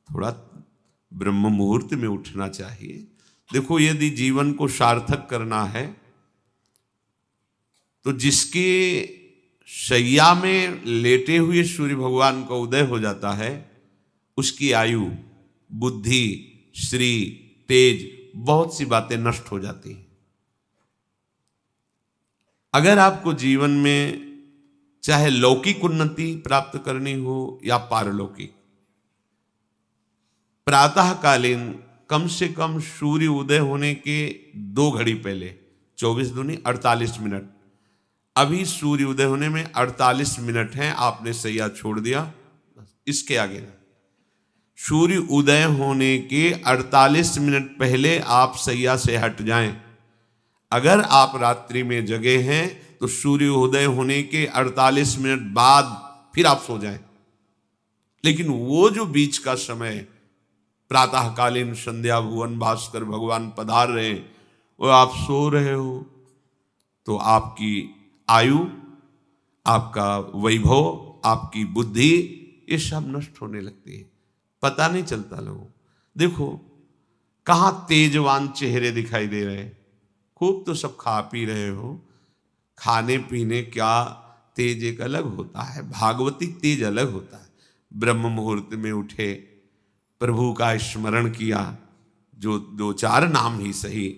थोड़ा ब्रह्म मुहूर्त में उठना चाहिए। देखो, यदि जीवन को सार्थक करना है तो जिसके शैया में लेटे हुए सूर्य भगवान का उदय हो जाता है, उसकी आयु, बुद्धि, श्री, तेज, बहुत सी बातें नष्ट हो जाती हैं। अगर आपको जीवन में चाहे लौकिक उन्नति प्राप्त करनी हो या पारलौकिक, प्रातःकालीन कम से कम सूर्य उदय होने के 2 घड़ी पहले, 24 दूनी 48 मिनट, अभी सूर्य उदय होने में 48 मिनट हैं, आपने सैया छोड़ दिया, इसके आगे नहीं। सूर्य उदय होने के 48 मिनट पहले आप सैया से हट जाएं। अगर आप रात्रि में जगे हैं तो सूर्य उदय होने के 48 मिनट बाद फिर आप सो जाएं। लेकिन वो जो बीच का समय, प्रातःकालीन संध्या भुवन भास्कर भगवान पधार रहे हैं, वो आप सो रहे हो, तो आपकी आयु, आपका वैभव, आपकी बुद्धि, ये सब नष्ट होने लगती है, पता नहीं चलता लोगों। देखो कहाँ तेजवान चेहरे दिखाई दे रहे हैं, खूब तो सब खा पी रहे हो, खाने पीने क्या तेज एक अलग होता है, भागवतिक तेज अलग होता है। ब्रह्म मुहूर्त में उठे, प्रभु का स्मरण किया, जो 2-4 नाम ही सही,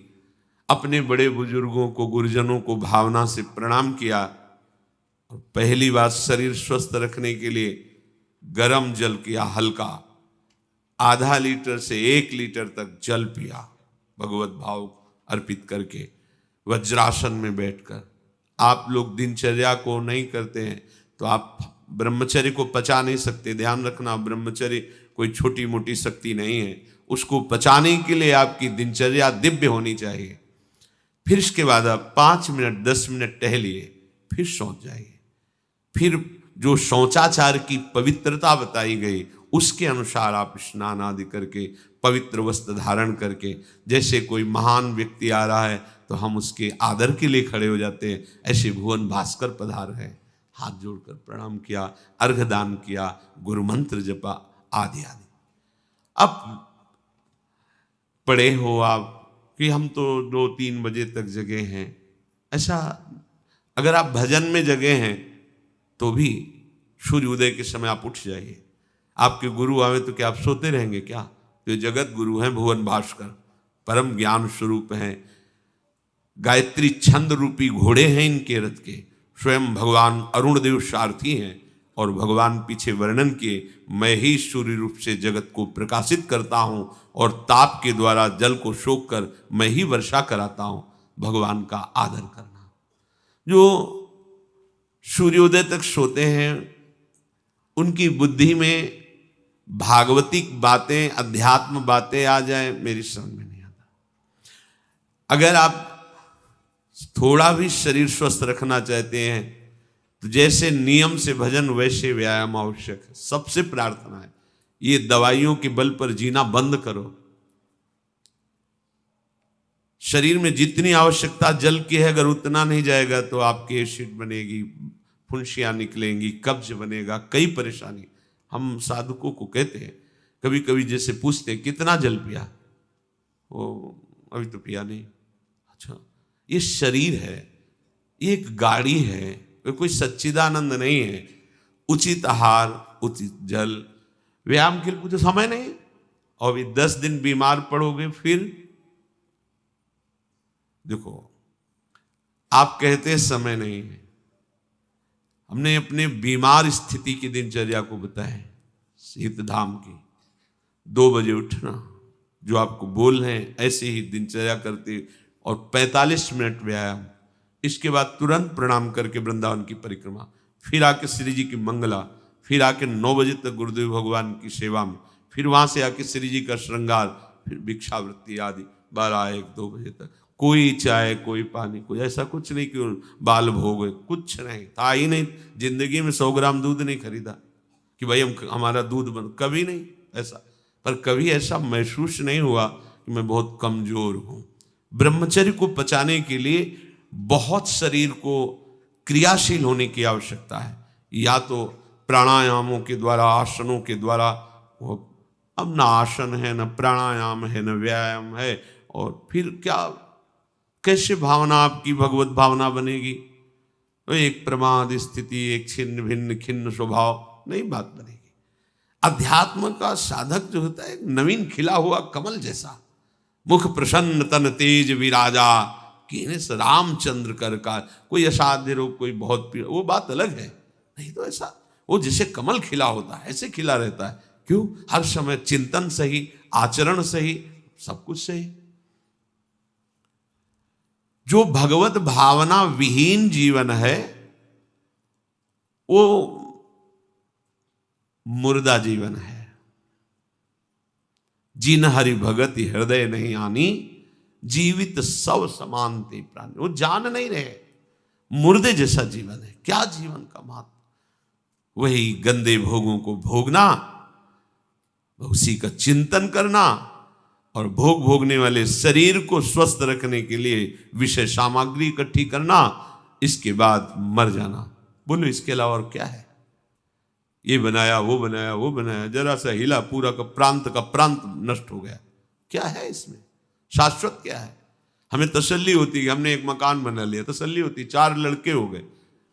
अपने बड़े बुजुर्गों को, गुरुजनों को भावना से प्रणाम किया, और पहली बात शरीर स्वस्थ रखने के लिए गर्म जल किया, हल्का, आधा लीटर से 1 लीटर तक जल पिया, भगवत भाव अर्पित करके वज्रासन में बैठकर। आप लोग दिनचर्या को नहीं करते हैं तो आप ब्रह्मचर्य को पचा नहीं सकते। ध्यान रखना, ब्रह्मचर्य कोई छोटी मोटी शक्ति नहीं है, उसको पचाने के लिए आपकी दिनचर्या दिव्य होनी चाहिए। फिर इसके बाद आप 5 मिनट 10 मिनट टहलिए, फिर सो जाइए। फिर जो शौचाचार की पवित्रता बताई गई उसके अनुसार आप स्नान आदि करके, पवित्र वस्त्र धारण करके, जैसे कोई महान व्यक्ति आ रहा है तो हम उसके आदर के लिए खड़े हो जाते हैं, ऐसे भुवन भास्कर पधार है, हाथ जोड़कर प्रणाम किया, अर्घ दान किया, गुरु मंत्र जपा आदि आदि। अब पड़े हो आप कि हम तो 2-3 बजे तक जगे हैं, ऐसा अगर आप भजन में जगे हैं तो भी सूर्य उदय के समय आप उठ जाइए। आपके गुरु आवे तो क्या आप सोते रहेंगे क्या? तो ये जगत गुरु हैं भुवन भास्कर, परम ज्ञान स्वरूप हैं, गायत्री छंद रूपी घोड़े हैं इनके रथ के, स्वयं भगवान अरुण देव सारथी हैं, और भगवान पीछे वर्णन किए, मैं ही सूर्य रूप से जगत को प्रकाशित करता हूं और ताप के द्वारा जल को सोख कर मैं ही वर्षा कराता हूं। भगवान का आदर करना। जो सूर्योदय तक सोते हैं उनकी बुद्धि में भागवतिक बातें, अध्यात्म बातें आ जाए, मेरी समझ में नहीं आता। अगर आप थोड़ा भी शरीर स्वस्थ रखना चाहते हैं तो जैसे नियम से भजन वैसे व्यायाम आवश्यक है। सबसे प्रार्थना है, ये दवाइयों के बल पर जीना बंद करो। शरीर में जितनी आवश्यकता जल की है, अगर उतना नहीं जाएगा तो आपकी एसिड बनेगी, फुंसियाँ निकलेंगी, कब्ज बनेगा, कई परेशानी। हम साधकों को कहते हैं, कभी कभी जैसे पूछते हैं कितना जल पिया, वो अभी तो पिया नहीं। अच्छा, ये शरीर है, ये एक गाड़ी है, कोई सच्चिदानंद नहीं है। उचित आहार, उचित जल, व्यायाम के लिए तो समय नहीं। और अभी 10 दिन बीमार पड़ोगे, फिर देखो आप कहते हैं समय नहीं है, हमने अपने बीमार स्थिति की दिनचर्या को बताया। शीत धाम की 2 बजे उठना, जो आपको बोल रहे हैं ऐसे ही दिनचर्या करते, और 45 मिनट व्यायाम। इसके बाद तुरंत प्रणाम करके वृंदावन की परिक्रमा, फिर आके श्री जी की मंगला, फिर आके 9 बजे तक गुरुदेव भगवान की सेवा में, फिर वहां से आके श्री जी का श्रृंगार, फिर भिक्षावृत्ति आदि 12-1-2 बजे तक। कोई चाय, कोई पानी, कोई ऐसा कुछ नहीं कि बाल भोग, कुछ नहीं था ही नहीं। जिंदगी में 100 ग्राम दूध नहीं खरीदा कि भाई हमारा दूध बन, कभी नहीं ऐसा। पर कभी ऐसा महसूस नहीं हुआ कि मैं बहुत कमजोर हूं। ब्रह्मचर्य को पचाने के लिए बहुत शरीर को क्रियाशील होने की आवश्यकता है। या तो प्राणायामों के द्वारा, आसनों के द्वारा वो अब ना आसन है, न प्राणायाम है, न व्यायाम है, और फिर क्या, कैसे भावना आपकी भगवत भावना बनेगी? तो एक प्रमाद स्थिति, एक छिन्न भिन्न खिन्न स्वभाव, नहीं बात बनेगी। अध्यात्म का साधक जो होता है एक नवीन खिला हुआ कमल जैसा, मुख प्रसन्न तन तेज विराजा, कीनेस रामचंद्र कर का। कोई असाध्य रोग, कोई बहुत पीड़ा, वो बात अलग है, नहीं तो ऐसा वो जैसे कमल खिला होता है ऐसे खिला रहता है। क्यों? हर समय चिंतन सही, आचरण सही, सब कुछ सही। जो भगवत भावना विहीन जीवन है वो मुर्दा जीवन है। जिन हरि भगति हृदय नहीं आनी, जीवित सब समानते प्राणी। वो जान नहीं रहे, मुर्दे जैसा जीवन है। क्या जीवन का महत्व? वही गंदे भोगों को भोगना, उसी का चिंतन करना, और भोग भोगने वाले शरीर को स्वस्थ रखने के लिए विषय सामग्री इकट्ठी करना, इसके बाद मर जाना। बोलो इसके अलावा और क्या है? ये बनाया, वो बनाया, वो बनाया, जरा सा हिला, पूरा का प्रांत नष्ट हो गया। क्या है इसमें? शाश्वत क्या है? हमें तसल्ली होती है, हमने एक मकान बना लिया, तसल्ली होती, 4 लड़के हो गए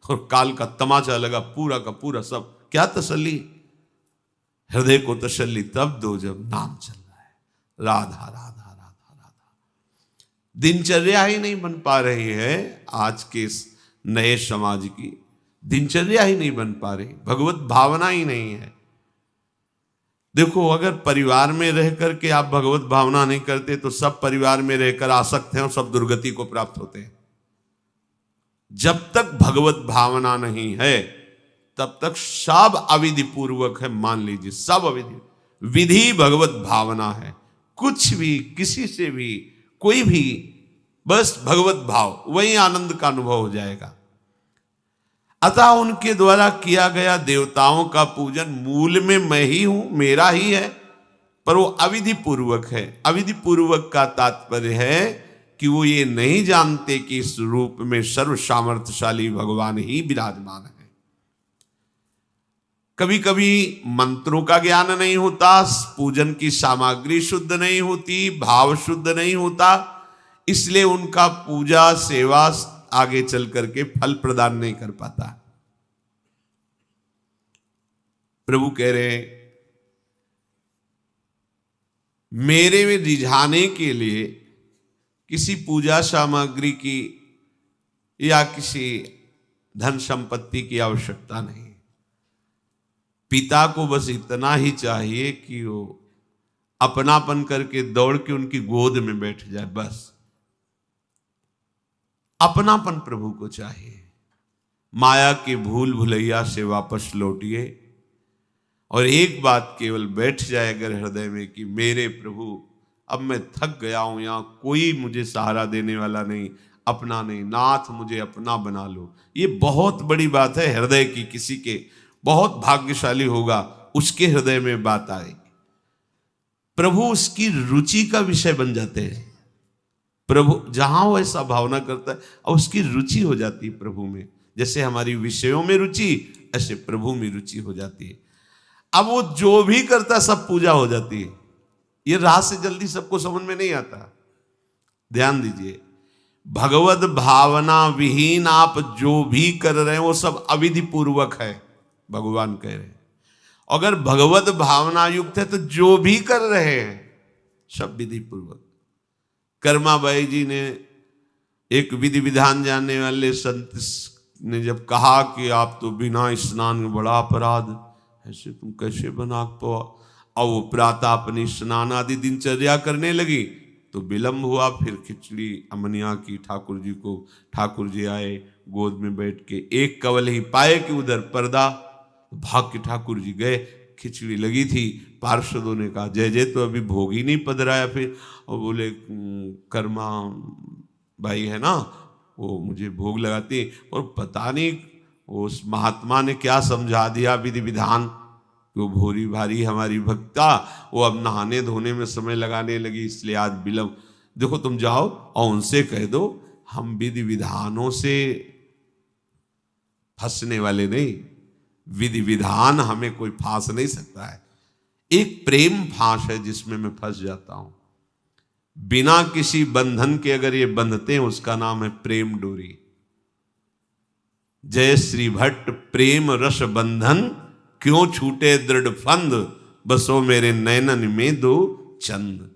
और काल का तमाचा लगा, पूरा का पूरा सब। क्या तसल्ली? हृदय को तसल्ली तब दो जब नाम चल रहा है, राधा राधा राधा राधा। दिनचर्या ही नहीं बन पा रही है आज के इस नए समाज की, दिनचर्या ही नहीं बन पा रही, भगवत भावना ही नहीं है। देखो, अगर परिवार में रह करके आप भगवत भावना नहीं करते तो सब परिवार में रहकर आसक्त हैं और सब दुर्गति को प्राप्त होते हैं। जब तक भगवत भावना नहीं है तब तक सब अविधि पूर्वक है। मान लीजिए सब अविधि, विधि भगवत भावना है। कुछ भी, किसी से भी, कोई भी, बस भगवत भाव, वही आनंद का अनुभव हो जाएगा। अतः उनके द्वारा किया गया देवताओं का पूजन मूल में मैं ही हूं, मेरा ही है, पर वो अविधि पूर्वक है। अविधि पूर्वक का तात्पर्य है कि वो ये नहीं जानते कि इस रूप में सर्व सामर्थ्यशाली भगवान ही विराजमान है। कभी कभी मंत्रों का ज्ञान नहीं होता, पूजन की सामग्री शुद्ध नहीं होती, भाव शुद्ध नहीं होता, इसलिए उनका पूजा सेवा आगे चल करके फल प्रदान नहीं कर पाता। प्रभु कह रहे हैं, मेरे में रिझाने के लिए किसी पूजा सामग्री की या किसी धन संपत्ति की आवश्यकता नहीं। पिता को बस इतना ही चाहिए कि वो अपनापन करके दौड़ के उनकी गोद में बैठ जाए, बस अपनापन प्रभु को चाहिए। माया की भूल भुलैया से वापस लौटिए और एक बात केवल बैठ जाए अगर हृदय में कि मेरे प्रभु, अब मैं थक गया हूं, यहां कोई मुझे सहारा देने वाला नहीं, अपना नहीं, नाथ मुझे अपना बना लो। ये बहुत बड़ी बात है हृदय की। किसी के बहुत भाग्यशाली होगा उसके हृदय में बात आएगी। प्रभु उसकी रुचि का विषय बन जाते हैं। प्रभु जहां वो ऐसा भावना करता है और उसकी रुचि हो जाती है प्रभु में। जैसे हमारी विषयों में रुचि, ऐसे प्रभु में रुचि हो जाती है। अब वो जो भी करता सब पूजा हो जाती है। ये राह से जल्दी सबको समझ में नहीं आता। ध्यान दीजिए, भगवत भावना विहीन आप जो भी कर रहे हैं वो सब अविधि पूर्वक है, भगवान कह रहे हैं। अगर भगवत भावना युक्त है तो जो भी कर रहे हैं सब विधि पूर्वक। कर्माबाई जी ने, एक विधि विधान जानने वाले संत ने जब कहा कि आप तो बिना स्नान में बड़ा अपराध, ऐसे तुम कैसे बना पाओ? और वो प्रातः अपनी स्नान आदि दिनचर्या करने लगी तो विलंब हुआ। फिर खिचड़ी अमनिया की ठाकुर जी को, ठाकुर जी आए गोद में बैठ के, एक कवल ही पाए कि उधर पर्दा, भाग के ठाकुर जी गए। खिचड़ी लगी थी, पार्षदों ने कहा जय जय, तो अभी भोग ही नहीं पधराया। फिर और बोले कर्मा भाई है ना, वो मुझे भोग लगाती, और पता नहीं उस महात्मा ने क्या समझा दिया विधि विधान, वो भोरी भारी हमारी भक्ता, वो अब नहाने धोने में समय लगाने लगी, इसलिए आज विलंब। देखो तुम जाओ और उनसे कह दो हम विधि विधानों से फंसने वाले नहीं, विधि विधान हमें कोई फांस नहीं सकता है। एक प्रेम फांस है जिसमें मैं फंस जाता हूं। बिना किसी बंधन के अगर ये बंधते हैं उसका नाम है प्रेम डोरी। जय श्री भट्ट प्रेम रस बंधन, क्यों छूटे दृढ़ फंद, बसो मेरे नैनन में दो चंद।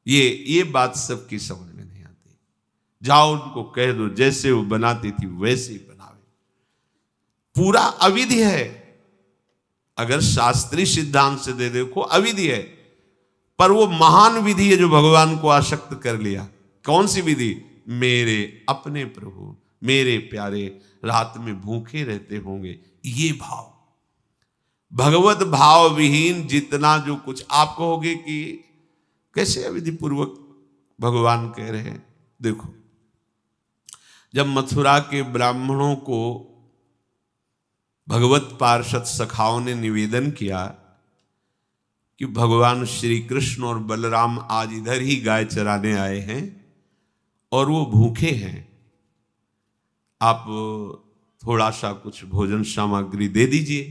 ये बात सबकी समझ में नहीं आती। जाओ उनको कह दो जैसे वो बनाती थी वैसे ही बनावे। पूरा अविधि है। अगर शास्त्रीय सिद्धांत से दे देखो अविधि है, पर वो महान विधि है जो भगवान को आसक्त कर लिया। कौन सी विधि? मेरे अपने प्रभु, मेरे प्यारे रात में भूखे रहते होंगे, ये भाव। भगवत भाव विहीन जितना जो कुछ आप कहोगे कि कैसे अविधि पूर्वक भगवान कह रहे हैं। देखो, जब मथुरा के ब्राह्मणों को भगवत पार्षद सखाओं ने निवेदन किया कि भगवान श्री कृष्ण और बलराम आज इधर ही गाय चराने आए हैं और वो भूखे हैं, आप थोड़ा सा कुछ भोजन सामग्री दे दीजिए।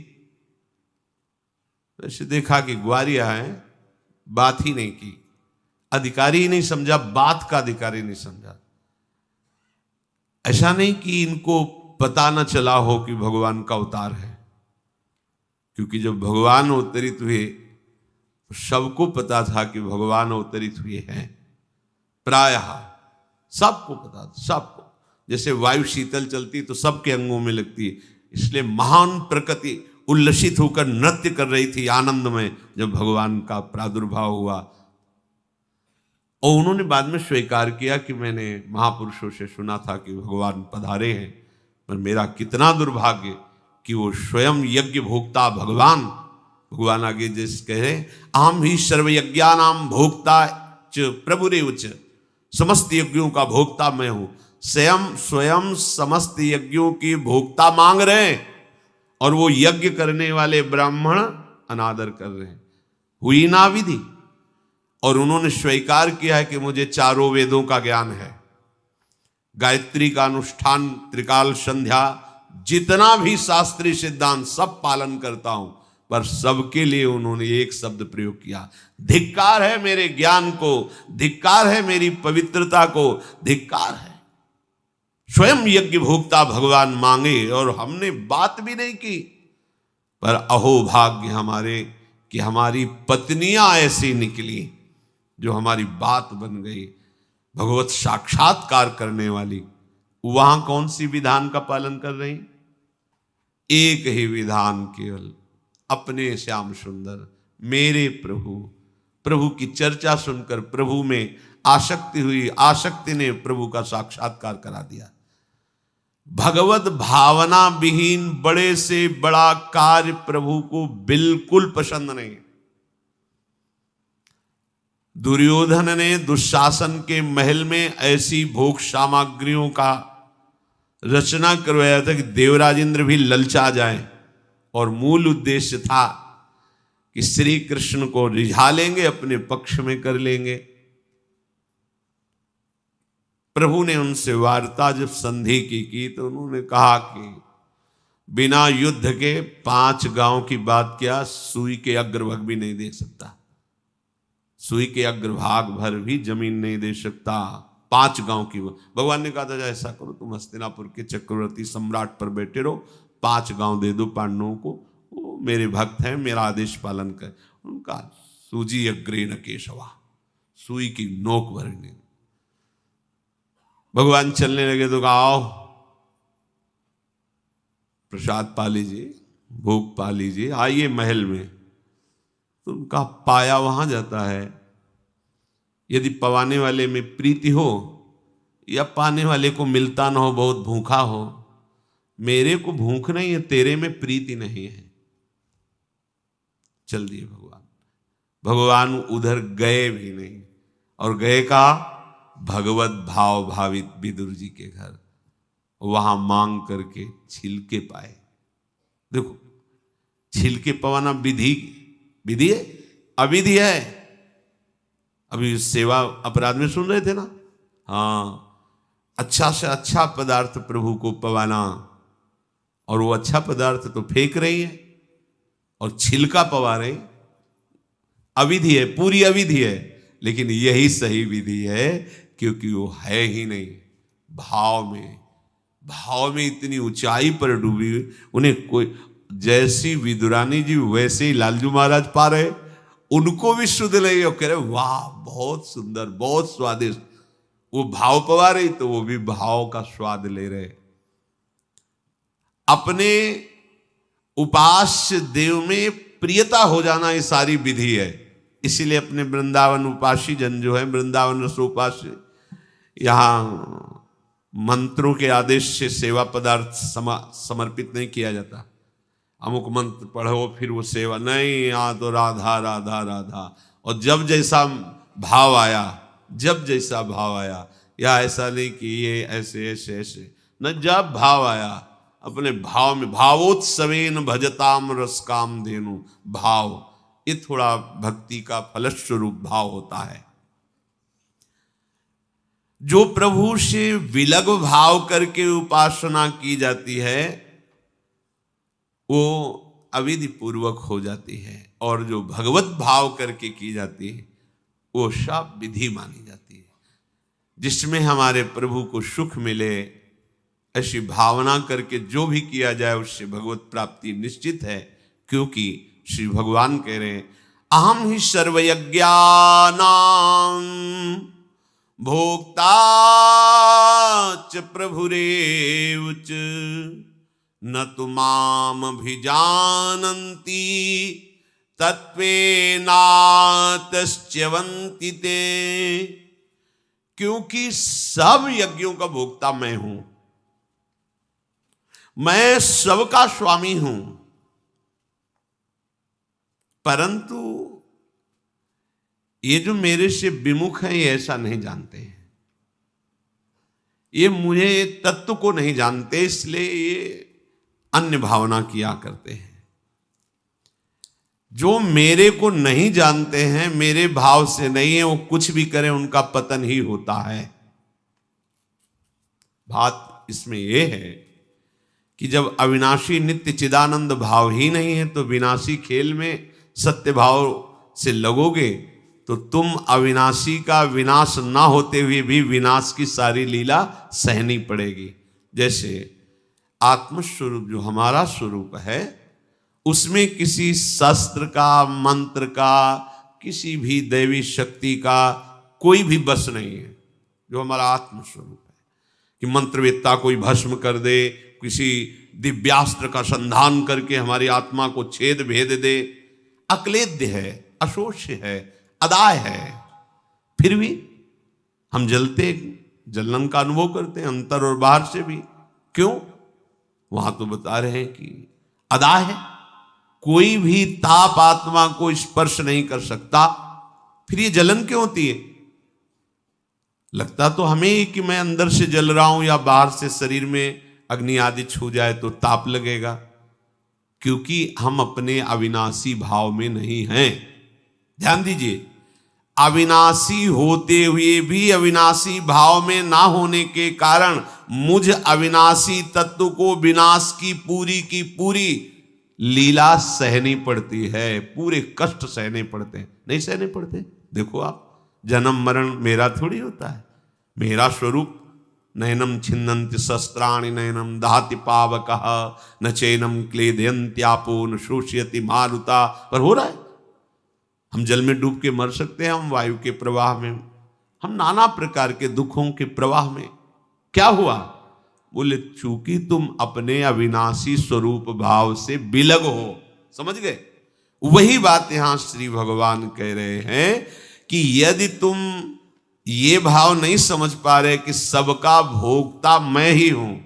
वैसे देखा कि ग्वारिया है, बात ही नहीं की, अधिकारी ही नहीं समझा, बात का अधिकारी नहीं समझा। ऐसा नहीं कि इनको पता न चला हो कि भगवान का अवतार है, क्योंकि जब भगवान अवतरित हुए तो सबको पता था कि भगवान अवतरित हुए हैं। प्रायः सबको पता था, सबको। जैसे वायु शीतल चलती तो सबके अंगों में लगती है, इसलिए महान प्रकृति उल्लसित होकर नृत्य कर रही थी आनंद में जब भगवान का प्रादुर्भाव हुआ। और उन्होंने बाद में स्वीकार किया कि मैंने महापुरुषों से सुना था कि भगवान पधारे हैं, पर मेरा कितना दुर्भाग्य कि वो स्वयं यज्ञ भोक्ता भगवान आगे जैसे कह रहे, अहम ही सर्वयज्ञानाम भोक्ता च प्रभुरेव च, समस्त यज्ञों का भोक्ता मैं हूं। स्वयं समस्त यज्ञों की भोक्ता मांग रहे हैं और वो यज्ञ करने वाले ब्राह्मण अनादर कर रहे हैं। हुई ना विधि। और उन्होंने स्वीकार किया है कि मुझे चारों वेदों का ज्ञान है, गायत्री का अनुष्ठान, त्रिकाल संध्या, जितना भी शास्त्रीय सिद्धांत सब पालन करता हूं। पर सबके लिए उन्होंने एक शब्द प्रयोग किया, धिक्कार है मेरे ज्ञान को, धिक्कार है मेरी पवित्रता को, धिक्कार है। स्वयं यज्ञ भोक्ता भगवान मांगे और हमने बात भी नहीं की। पर अहो भाग्य हमारे कि हमारी पत्नियां ऐसी निकली जो हमारी बात बन गई, भगवत साक्षात्कार करने वाली। वहां कौन सी विधान का पालन कर रही? एक ही विधान, केवल अपने श्याम सुंदर मेरे प्रभु की चर्चा सुनकर प्रभु में आसक्ति हुई, आसक्ति ने प्रभु का साक्षात्कार करा दिया। भगवत भावना विहीन बड़े से बड़ा कार्य प्रभु को बिल्कुल पसंद नहीं। दुर्योधन ने दुशासन के महल में ऐसी भोग सामग्रियों का रचना करवाया था कि देवराज इंद्र भी ललचा जाए, और मूल उद्देश्य था कि श्री कृष्ण को रिझा लेंगे, अपने पक्ष में कर लेंगे। प्रभु ने उनसे वार्ता जब संधि की तो उन्होंने कहा कि बिना युद्ध के 5 गांव की बात क्या, सुई के अग्रभाग भी नहीं दे सकता, सुई के अग्रभाग भर भी जमीन नहीं दे सकता। 5 गांव की भगवान ने कहा था ऐसा करो, तुम हस्तिनापुर के चक्रवर्ती सम्राट पर बैठे रहो, 5 गांव दे दो पांडवों को, वो मेरे भक्त हैं, मेरा आदेश पालन कर। उनका सूजी अग्रेण केशवा, सुई की नोक भरने। भगवान चलने लगे तो कहा आओ प्रसाद पा लीजिए, भोग पा लीजिए, आइए महल में। तो उनका पाया वहां जाता है। यदि पवाने वाले में प्रीति हो या पाने वाले को मिलता ना हो, बहुत भूखा हो, मेरे को भूख नहीं है, तेरे में प्रीति नहीं है, चल दिए भगवान उधर गए भी नहीं। और गए का भगवत भाव भावित विदुर जी के घर, वहां मांग करके छिलके पाए। देखो, छिलके पवाना विधि है, अविधि है। अभी सेवा अपराध में सुन रहे थे ना, हाँ, अच्छा से अच्छा पदार्थ प्रभु को पवाना, और वो अच्छा पदार्थ तो फेंक रही है। और छिलका पवारे अविधि है, पूरी अविधि है, लेकिन यही सही विधि है, क्योंकि वो है ही नहीं भाव में। भाव में इतनी ऊंचाई पर डूबी, उन्हें कोई, जैसी विदुरानी जी वैसे ही लालजू महाराज पा रहे, उनको भी शुद्ध नहीं, और कह रहे वाह बहुत सुंदर, बहुत स्वादिष्ट। वो भाव पवा रही तो वो भी भाव का स्वाद ले रहे। अपने उपास्य देव में प्रियता हो जाना ये सारी विधि है। इसीलिए अपने वृंदावन उपासी जन जो है, वृंदावन रसोपास्य, यहाँ मंत्रों के आदेश से सेवा पदार्थ समर्पित नहीं किया जाता। अमुक मंत्र पढ़ो फिर वो सेवा नहीं, यहाँ तो राधा राधा राधा। और जब जैसा भाव आया, जब जैसा भाव आया, या ऐसा नहीं कि ये ऐसे ऐसे ऐसे न, जब भाव आया अपने भाव में, भावोत्सवेन भजताम रसकाम धेनु। भाव ये थोड़ा भक्ति का फलस्वरूप भाव होता है। जो प्रभु से विलग भाव करके उपासना की जाती है वो अविधि पूर्वक हो जाती है, और जो भगवत भाव करके की जाती है वो सब विधि मानी जाती है। जिसमें हमारे प्रभु को सुख मिले, ऐसी भावना करके जो भी किया जाए उससे भगवत प्राप्ति निश्चित है। क्योंकि श्री भगवान कह रहे हैं अहम ही सर्वयज्ञानां भोक्ता च प्रभुरेव च न तु माम अभिजानन्ति तत्त्वेनातश्च्यवन्ति ते। क्योंकि सब यज्ञों का भोक्ता मैं हूं, मैं सबका स्वामी हूं, परंतु ये जो मेरे से विमुख है ये ऐसा नहीं जानते हैं, ये मुझे तत्व को नहीं जानते, इसलिए ये अन्य भावना किया करते हैं। जो मेरे को नहीं जानते हैं, मेरे भाव से नहीं है, वो कुछ भी करें उनका पतन ही होता है। बात इसमें यह है कि जब अविनाशी नित्य चिदानंद भाव ही नहीं है तो विनाशी खेल में सत्य भाव से लगोगे तो तुम अविनाशी का विनाश ना होते हुए भी विनाश की सारी लीला सहनी पड़ेगी। जैसे आत्मस्वरूप जो हमारा स्वरूप है उसमें किसी शस्त्र का, मंत्र का, किसी भी दैवी शक्ति का कोई भी बस नहीं है। जो हमारा आत्मस्वरूप है कि मंत्रवेत्ता कोई भस्म कर दे, किसी दिव्यास्त्र का संधान करके हमारी आत्मा को छेद भेद दे, अक्लेद्य है, अशोष्य है, अदाय है, फिर भी हम जलते, जलन का अनुभव करते हैं अंतर और बाहर से भी। क्यों? वहां तो बता रहे हैं कि अदाय है, कोई भी ताप आत्मा को स्पर्श नहीं कर सकता, फिर ये जलन क्यों होती है? लगता तो हमें ही कि मैं अंदर से जल रहा हूं या बाहर से शरीर में अग्नि आदि छू जाए तो ताप लगेगा, क्योंकि हम अपने अविनाशी भाव में नहीं हैं। ध्यान दीजिए, अविनाशी होते हुए भी अविनाशी भाव में ना होने के कारण मुझ अविनाशी तत्व को विनाश की पूरी लीला सहनी पड़ती है, पूरे कष्ट सहने पड़ते हैं। नहीं सहने पड़ते? देखो आप, जन्म मरण मेरा थोड़ी होता है, मेरा स्वरूप नयनम छिन्नन्ति शस्त्राणि नयनम दहाति पावकः न चैनम क्लेदयन्त्यापो न शोषयति मारुता, पर हो रहा है। हम जल में डूब के मर सकते हैं, हम वायु के प्रवाह में, हम नाना प्रकार के दुखों के प्रवाह में। क्या हुआ? बोले चूंकि तुम अपने अविनाशी स्वरूप भाव से विलग हो। समझ गए? वही बात यहां श्री भगवान कह रहे हैं कि यदि तुम ये भाव नहीं समझ पा रहे कि सबका भोक्ता मैं ही हूं,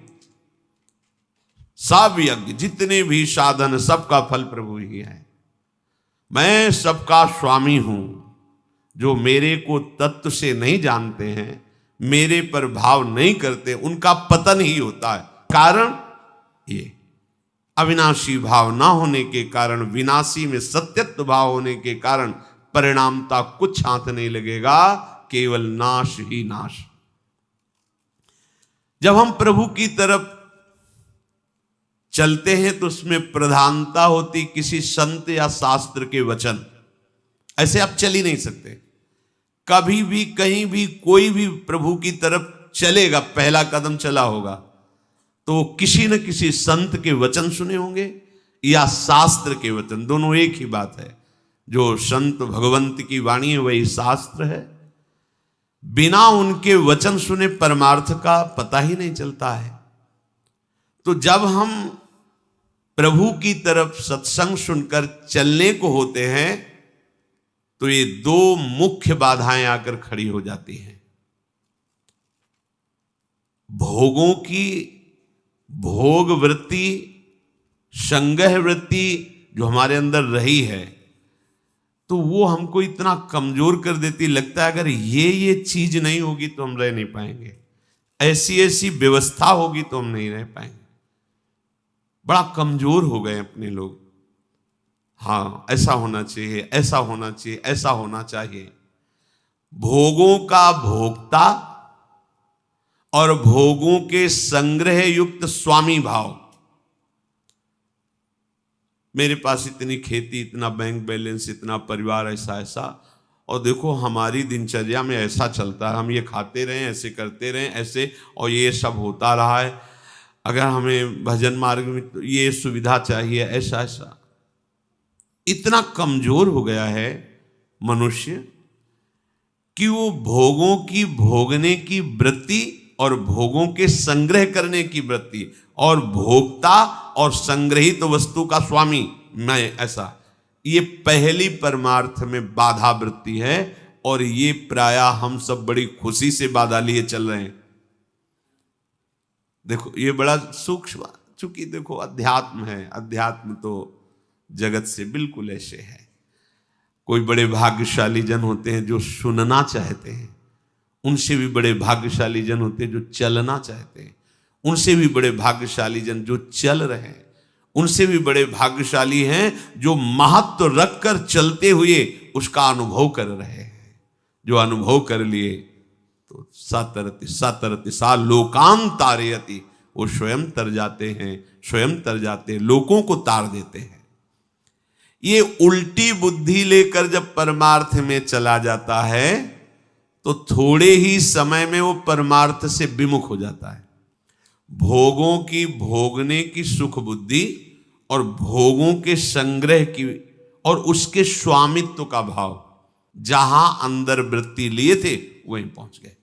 सब यज्ञ जितने भी साधन सबका फल प्रभु ही है, मैं सबका स्वामी हूं। जो मेरे को तत्व से नहीं जानते हैं, मेरे पर भाव नहीं करते, उनका पतन ही होता है। कारण ये अविनाशी भाव ना होने के कारण, विनाशी में सत्यत्व भाव होने के कारण परिणामता कुछ हाथ नहीं लगेगा, केवल नाश ही नाश। जब हम प्रभु की तरफ चलते हैं तो उसमें प्रधानता होती किसी संत या शास्त्र के वचन। ऐसे आप चल ही नहीं सकते। कभी भी कहीं भी कोई भी प्रभु की तरफ चलेगा, पहला कदम चला होगा तो किसी न किसी संत के वचन सुने होंगे या शास्त्र के वचन, दोनों एक ही बात है। जो संत भगवंत की वाणी है वही शास्त्र है। बिना उनके वचन सुने परमार्थ का पता ही नहीं चलता है। तो जब हम प्रभु की तरफ सत्संग सुनकर चलने को होते हैं तो ये दो मुख्य बाधाएं आकर खड़ी हो जाती हैं। भोगों की भोग वृत्ति, संग्रह वृत्ति जो हमारे अंदर रही है तो वो हमको इतना कमजोर कर देती, लगता है अगर ये चीज नहीं होगी तो हम रह नहीं पाएंगे, ऐसी ऐसी व्यवस्था होगी तो हम नहीं रह पाएंगे। बड़ा कमजोर हो गए अपने लोग। हाँ, ऐसा होना चाहिए, ऐसा होना चाहिए, ऐसा होना चाहिए। भोगों का भोक्ता और भोगों के संग्रह युक्त स्वामी भाव। मेरे पास इतनी खेती, इतना बैंक बैलेंस, इतना परिवार, ऐसा ऐसा, और देखो हमारी दिनचर्या में ऐसा चलता है, हम ये खाते रहें, ऐसे करते रहें, ऐसे, और ये सब होता रहा है। अगर हमें भजन मार्ग में तो ये सुविधा चाहिए, ऐसा ऐसा। इतना कमजोर हो गया है मनुष्य कि वो भोगों की भोगने की वृत्ति और भोगों के संग्रह करने की वृत्ति और भोक्ता और संग्रहित वस्तु का स्वामी मैं, ऐसा, ये पहली परमार्थ में बाधा वृत्ति है। और ये प्रायः हम सब बड़ी खुशी से बाधा लिए चल रहे हैं। देखो ये बड़ा सूक्ष्म, चूंकि देखो अध्यात्म है, अध्यात्म तो जगत से बिल्कुल ऐसे है। कोई बड़े भाग्यशाली जन होते हैं जो सुनना चाहते हैं, उनसे भी बड़े भाग्यशाली जन होते हैं जो चलना चाहते हैं, उनसे भी बड़े भाग्यशाली जन जो चल रहे हैं, उनसे भी बड़े भाग्यशाली हैं जो महत्व रखकर चलते हुए उसका अनुभव कर रहे हैं। जो अनुभव कर लिए तो सातरति सा लोकान तारयति, वो स्वयं तर जाते हैं, स्वयं तर जाते हैं, लोगों को तार देते हैं। ये उल्टी बुद्धि लेकर जब परमार्थ में चला जाता है तो थोड़े ही समय में वो परमार्थ से विमुख हो जाता है। भोगों की भोगने की सुख बुद्धि और भोगों के संग्रह की और उसके स्वामित्व का भाव, जहां अंदर वृत्ति लिए थे वहीं पहुंच गए।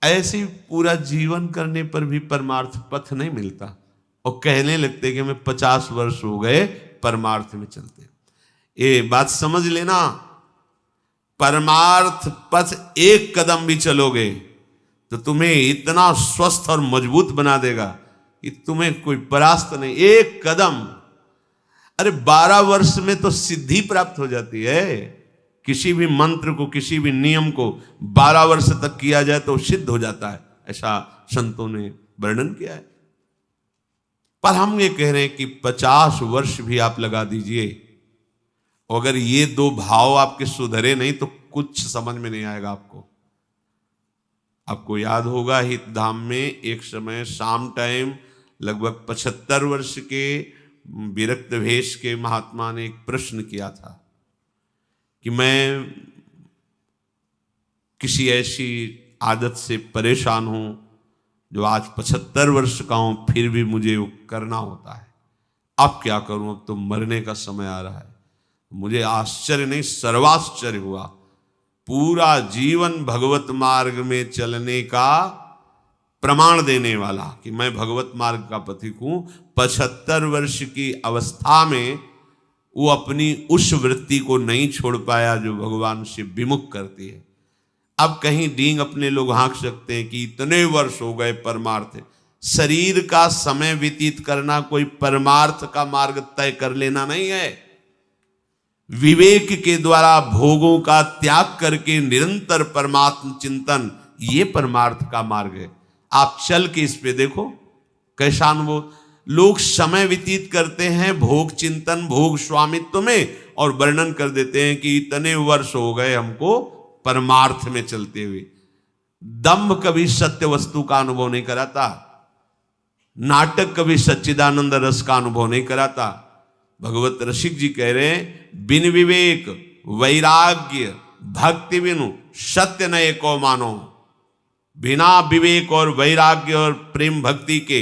ऐसे ही पूरा जीवन करने पर भी परमार्थ पथ नहीं मिलता और कहने लगते कि हमें 50 वर्ष हो गए परमार्थ में चलते। ये बात समझ लेना, परमार्थ पथ एक कदम भी चलोगे तो तुम्हें इतना स्वस्थ और मजबूत बना देगा कि तुम्हें कोई परास्त नहीं। एक कदम, अरे 12 वर्ष में तो सिद्धि प्राप्त हो जाती है। किसी भी मंत्र को, किसी भी नियम को 12 वर्ष तक किया जाए तो सिद्ध हो जाता है, ऐसा संतों ने वर्णन किया है। पर हम ये कह रहे हैं कि 50 वर्ष भी आप लगा दीजिए, अगर ये दो भाव आपके सुधरे नहीं तो कुछ समझ में नहीं आएगा आपको। आपको याद होगा हित धाम में एक समय शाम टाइम लगभग 75 वर्ष के विरक्त भेष के महात्मा ने एक प्रश्न किया था कि मैं किसी ऐसी आदत से परेशान हूं जो आज 75 वर्ष का हूं, फिर भी मुझे वो करना होता है। अब क्या करूं, अब तो मरने का समय आ रहा है। मुझे आश्चर्य नहीं, सर्वाश्चर्य हुआ। पूरा जीवन भगवत मार्ग में चलने का प्रमाण देने वाला कि मैं भगवत मार्ग का पथिक हूं, 75 वर्ष की अवस्था में वो अपनी उस वृत्ति को नहीं छोड़ पाया जो भगवान से विमुख करती है। अब कहीं डींग अपने लोग हाँक सकते हैं कि इतने वर्ष हो गए परमार्थ। शरीर का समय व्यतीत करना कोई परमार्थ का मार्ग तय कर लेना नहीं है। विवेक के द्वारा भोगों का त्याग करके निरंतर परमात्म चिंतन, ये परमार्थ का मार्ग है। आप चल के इस पे देखो कैसा अनुभव। लोग समय व्यतीत करते हैं भोग चिंतन, भोग स्वामित्व में, और वर्णन कर देते हैं कि इतने वर्ष हो गए हमको परमार्थ में चलते हुए। दंभ कभी सत्य वस्तु का अनुभव नहीं कराता। नाटक कभी सच्चिदानंद रस का अनुभव नहीं कराता। भगवत रसिक जी कह रहे हैं, बिन विवेक वैराग्य भक्ति बिनु सत्य न एको मानो। बिना विवेक और वैराग्य और प्रेम भक्ति के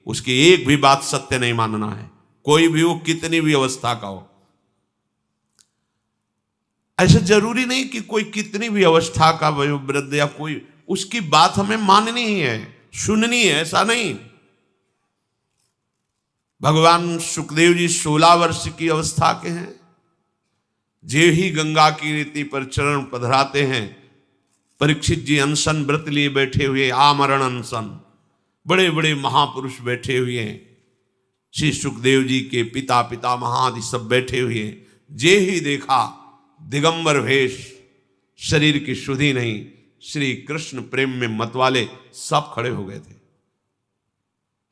उसकी एक भी बात सत्य नहीं मानना है, कोई भी हो, कितनी भी अवस्था का हो। ऐसा जरूरी नहीं कि कोई कितनी भी अवस्था का वयोवृद्ध या कोई, उसकी बात हमें माननी ही है, सुननी है, ऐसा नहीं। भगवान सुखदेव जी 16 वर्ष की अवस्था के हैं, जे ही गंगा की रीति पर चरण पधराते हैं। परीक्षित जी अनशन व्रत लिए बैठे हुए, आमरण अनशन, बड़े बड़े महापुरुष बैठे हुए हैं। श्री सुखदेव जी के पिता पितामह आदि सब बैठे हुए हैं। जे ही देखा दिगंबर वेश, शरीर की शुद्धि नहीं, श्री कृष्ण प्रेम में मतवाले सब खड़े हो गए थे।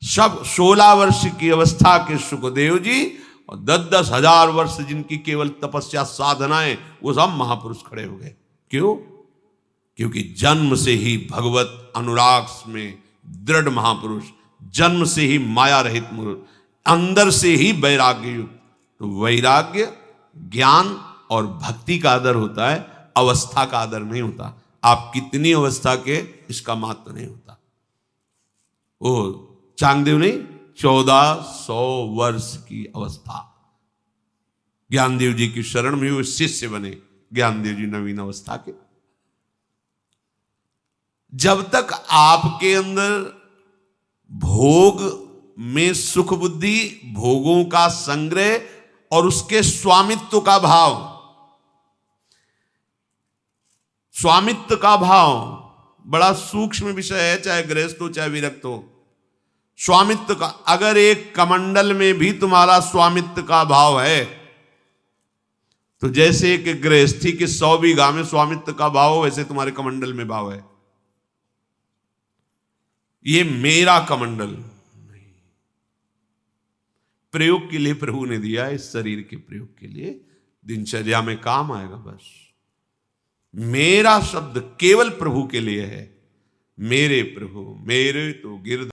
सब 16 वर्ष की अवस्था के सुखदेव जी और 10-10 हजार वर्ष जिनकी केवल तपस्या साधनाएं, वो सब महापुरुष खड़े हो गए। क्यों? क्योंकि जन्म से ही भगवत अनुराग में दृढ़ महापुरुष, जन्म से ही माया रहित पुरुष, अंदर से ही वैराग्य युक्त। तो वैराग्य, ज्ञान और भक्ति का आदर होता है, अवस्था का आदर नहीं होता। आप कितनी अवस्था के, इसका महत्व नहीं होता। ओ चांगदेव ने 1400 वर्ष की अवस्था, ज्ञानदेव जी की शरण में हुए शिष्य बने। ज्ञानदेव जी नवीन अवस्था के। जब तक आपके अंदर भोग में सुख बुद्धि, भोगों का संग्रह और उसके स्वामित्व का भाव, स्वामित्व का भाव बड़ा सूक्ष्म विषय है, चाहे गृहस्थ हो चाहे विरक्त हो। स्वामित्व का, अगर एक कमंडल में भी तुम्हारा स्वामित्व का भाव है, तो जैसे एक गृहस्थी के 100 बीघा में स्वामित्व का भाव हो, वैसे तुम्हारे कमंडल में भाव है। ये मेरा कमंडल नहीं, प्रयोग के लिए प्रभु ने दिया, इस शरीर के प्रयोग के लिए, दिनचर्या में काम आएगा। बस मेरा शब्द केवल प्रभु के लिए है। मेरे प्रभु मेरे तो गिरधर